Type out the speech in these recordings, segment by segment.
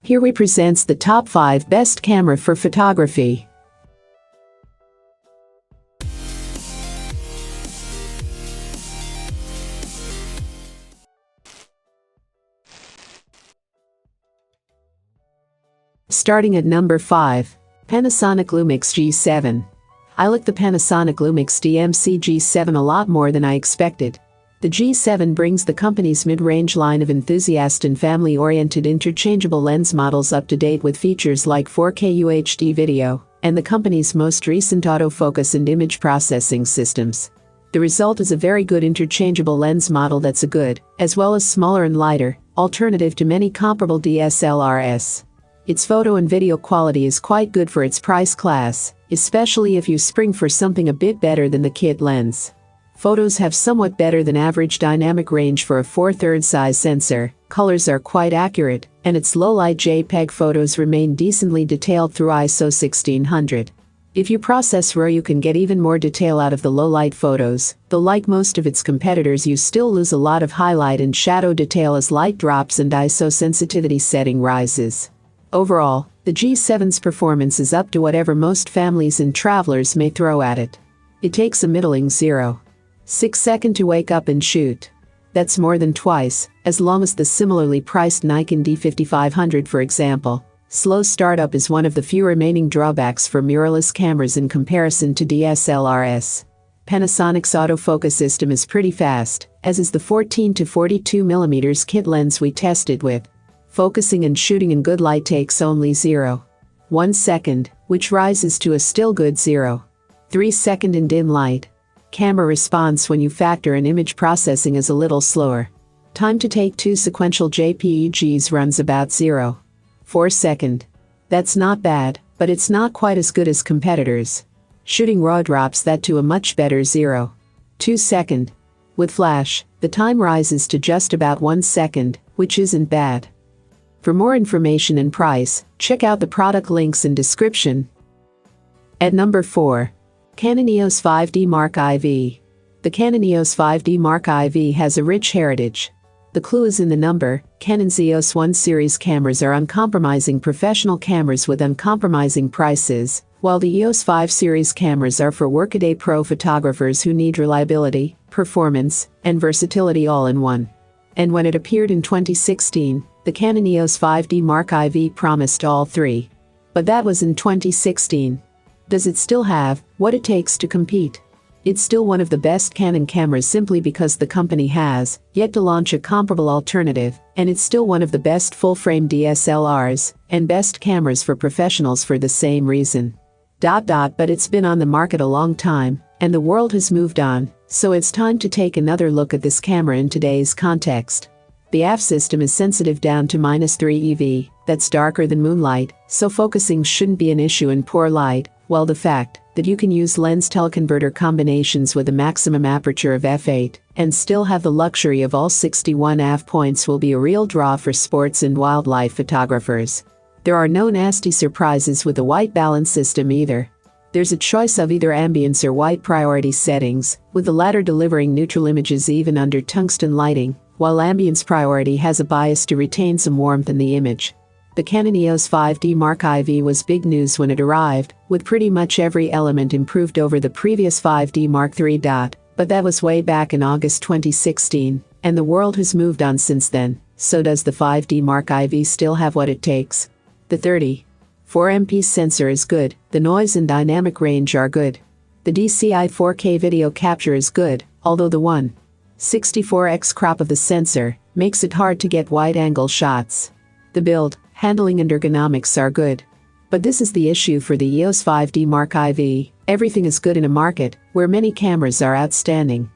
Here we presents the top 5 best camera for photography. Starting at number 5. Panasonic LUMIX G7. I like the Panasonic LUMIX DMC G7 a lot more than I expected. The G7 brings the company's mid-range line of enthusiast and family-oriented interchangeable lens models up to date with features like 4K UHD video, and the company's most recent autofocus and image processing systems. The result is a very good interchangeable lens model that's a good, as well as smaller and lighter, alternative to many comparable DSLRs. Its photo and video quality is quite good for its price class, especially if you spring for something a bit better than the kit lens. Photos have somewhat better than average dynamic range for a 4/3 size sensor, colors are quite accurate, and its low-light JPEG photos remain decently detailed through ISO 1600. If you process RAW, you can get even more detail out of the low-light photos, though like most of its competitors you still lose a lot of highlight and shadow detail as light drops and ISO sensitivity setting rises. Overall, the G7's performance is up to whatever most families and travelers may throw at it. It takes a middling 0.6 seconds to wake up and shoot. That's more than twice as long as the similarly priced Nikon D5500, for example. Slow startup is one of the few remaining drawbacks for mirrorless cameras in comparison to DSLRs. Panasonic's autofocus system is pretty fast, as is the 14 to 42mm kit lens we tested with. Focusing and shooting in good light takes only 0.1 second, which rises to a still good 0.3 second in dim light. Camera response when you factor in image processing is a little slower. Time to take 2 sequential JPEGs runs about 0.4 second. That's not bad, but it's not quite as good as competitors. Shooting RAW drops that to a much better 0.2 second. With flash, the time rises to just about 1 second, which isn't bad. For more information and price, check out the product links in description. At number 4. Canon EOS 5D Mark IV. The Canon EOS 5D Mark IV has a rich heritage. The clue is in the number. Canon's EOS 1 series cameras are uncompromising professional cameras with uncompromising prices, while the EOS 5 series cameras are for workaday pro photographers who need reliability, performance, and versatility all in one. And when it appeared in 2016, the Canon EOS 5D Mark IV promised all three. But that was in 2016. Does it still have what it takes to compete? It's still one of the best Canon cameras simply because the company has yet to launch a comparable alternative, and it's still one of the best full-frame DSLRs and best cameras for professionals for the same reason. But it's been on the market a long time, and the world has moved on, so it's time to take another look at this camera in today's context. The AF system is sensitive down to -3 EV, that's darker than moonlight, so focusing shouldn't be an issue in poor light, while the fact that you can use lens teleconverter combinations with a maximum aperture of f8 and still have the luxury of all 61 AF points will be a real draw for sports and wildlife photographers. There are no nasty surprises with the white balance system either. There's a choice of either ambience or white priority settings, with the latter delivering neutral images even under tungsten lighting, while ambience priority has a bias to retain some warmth in the image. The Canon EOS 5D Mark IV was big news when it arrived, with pretty much every element improved over the previous 5D Mark III. But that was way back in August 2016, and the world has moved on since then. So does the 5D Mark IV still have what it takes? The 34MP sensor is good, the noise and dynamic range are good. The DCI 4K video capture is good, although the 1/64x crop of the sensor makes it hard to get wide-angle shots. The build, handling and ergonomics are good. But this is the issue for the EOS 5D Mark IV. Everything is good in a market where many cameras are outstanding.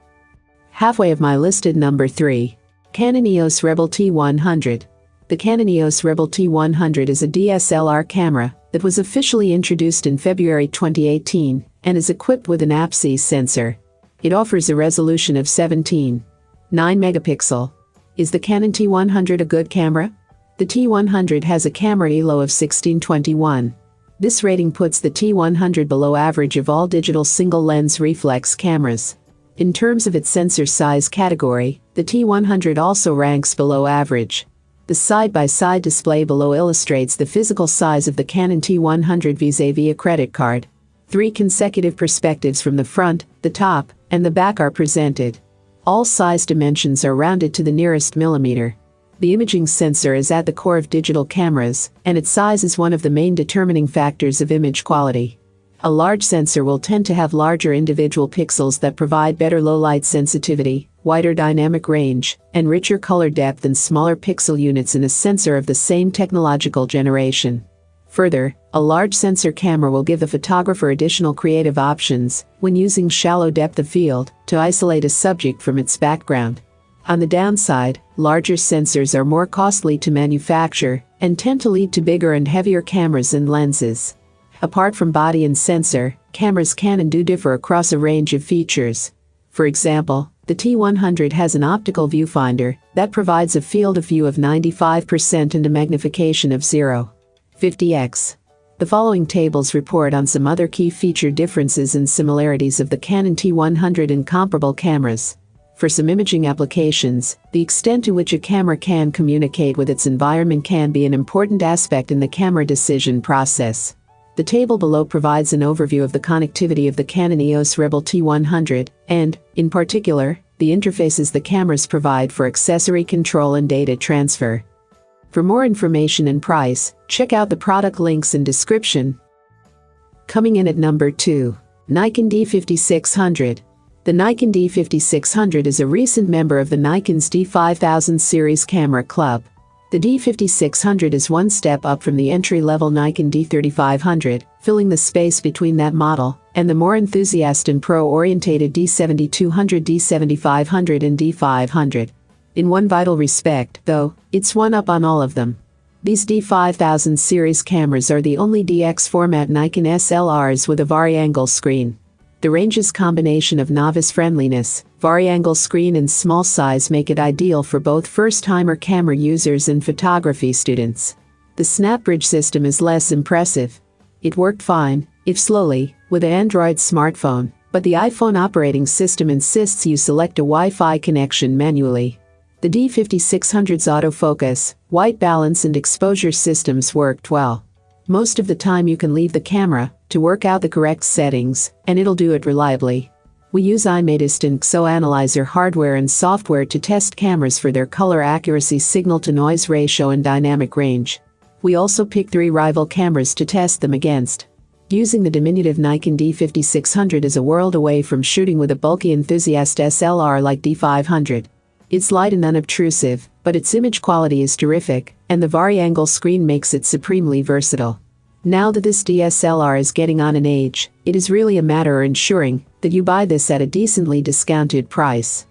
Halfway of my listed number 3. Canon EOS Rebel T100. The Canon EOS Rebel T100 is a DSLR camera that was officially introduced in February 2018 and is equipped with an APS-C sensor. It offers a resolution of 17.9 megapixel. Is the Canon T100 a good camera? The T100 has a camera ELO of 1621. This rating puts the T100 below average of all digital single-lens reflex cameras. In terms of its sensor size category, the T100 also ranks below average. The side-by-side display below illustrates the physical size of the Canon T100 vis-a-vis a credit card. 3 consecutive perspectives from the front, the top, and the back are presented. All size dimensions are rounded to the nearest millimeter. The imaging sensor is at the core of digital cameras, and its size is one of the main determining factors of image quality. A large sensor will tend to have larger individual pixels that provide better low-light sensitivity, wider dynamic range, and richer color depth than smaller pixel units in a sensor of the same technological generation. Further, a large sensor camera will give the photographer additional creative options when using shallow depth of field to isolate a subject from its background. On the downside, larger sensors are more costly to manufacture and tend to lead to bigger and heavier cameras and lenses. Apart from body and sensor, cameras can and do differ across a range of features. For example, the T100 has an optical viewfinder that provides a field of view of 95% and a magnification of 0.50x. The following tables report on some other key feature differences and similarities of the Canon T100 and comparable cameras. For some imaging applications, the extent to which a camera can communicate with its environment can be an important aspect in the camera decision process. The table below provides an overview of the connectivity of the Canon EOS Rebel T100 and, in particular, the interfaces the cameras provide for accessory control and data transfer. For more information and price, check out the product links in description. Coming in at number 2. Nikon D5600. The Nikon D5600 is a recent member of the Nikon's D5000 series camera club. The D5600 is one step up from the entry-level Nikon D3500, filling the space between that model and the more enthusiast and pro-orientated D7200, D7500 and D500. In one vital respect, though, it's one up on all of them. These D5000 series cameras are the only DX format Nikon SLRs with a vari-angle screen. The range's combination of novice-friendliness, vari-angle screen and small size make it ideal for both first-timer camera users and photography students. The SnapBridge system is less impressive. It worked fine, if slowly, with an Android smartphone, but the iPhone operating system insists you select a Wi-Fi connection manually. The D5600's autofocus, white balance and exposure systems worked well. Most of the time you can leave the camera to work out the correct settings, and it'll do it reliably. We use iMatist and XO Analyzer hardware and software to test cameras for their color accuracy, signal-to-noise ratio and dynamic range. We also pick 3 rival cameras to test them against. Using the diminutive Nikon D5600 is a world away from shooting with a bulky enthusiast SLR like D500. It's light and unobtrusive, but its image quality is terrific, and the vari-angle screen makes it supremely versatile. Now that this DSLR is getting on in age, it is really a matter of ensuring that you buy this at a decently discounted price.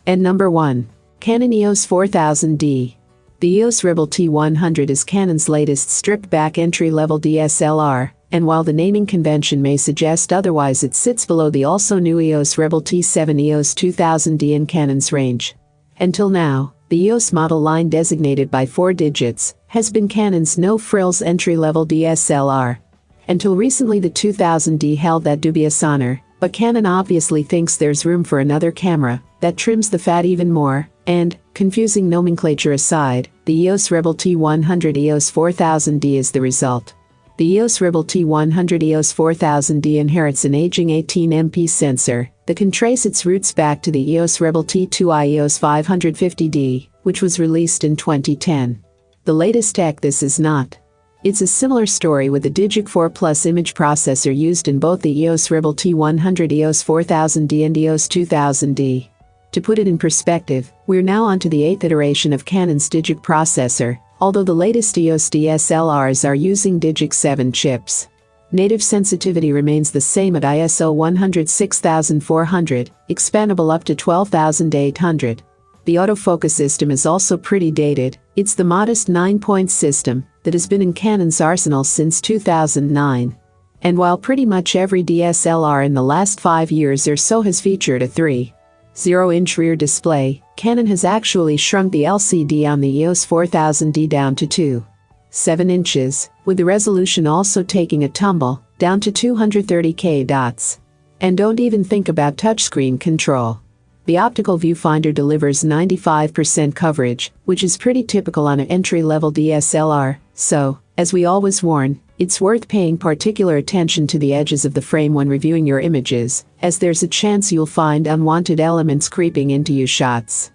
And number 1. Canon EOS 4000D. The EOS Rebel T100 is Canon's latest stripped-back entry-level DSLR, and while the naming convention may suggest otherwise, it sits below the also-new EOS Rebel T7 EOS 2000D in Canon's range. Until now, the EOS model line designated by 4 digits has been Canon's no-frills entry-level DSLR. Until recently the 2000D held that dubious honor, but Canon obviously thinks there's room for another camera that trims the fat even more, and, confusing nomenclature aside, the EOS Rebel T100 EOS 4000D is the result. The EOS Rebel T100 EOS 4000D inherits an aging 18MP sensor that can trace its roots back to the EOS Rebel T2i EOS 550D, which was released in 2010. The latest tech this is not. It's a similar story with the Digic 4 Plus image processor used in both the EOS Rebel T100 EOS 4000D and EOS 2000D. To put it in perspective, we're now onto the 8th iteration of Canon's Digic processor, although the latest EOS DSLRs are using Digic 7 chips. Native sensitivity remains the same at ISO 106,400, expandable up to 12,800. The autofocus system is also pretty dated. It's the modest 9-point system that has been in Canon's arsenal since 2009. And while pretty much every DSLR in the last 5 years or so has featured a 3.0-inch rear display, Canon has actually shrunk the LCD on the EOS 4000D down to 2.7 inches, with the resolution also taking a tumble down to 230K dots. And don't even think about touchscreen control. The optical viewfinder delivers 95% coverage, which is pretty typical on an entry-level DSLR, so, as we always warn, it's worth paying particular attention to the edges of the frame when reviewing your images, as there's a chance you'll find unwanted elements creeping into your shots.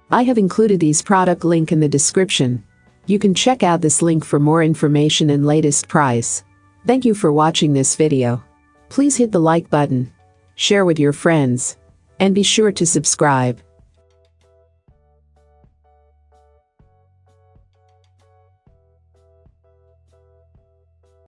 I have included these product link in the description. You can check out this link for more information and latest price. Thank you for watching this video. Please hit the like button, share with your friends, and be sure to subscribe.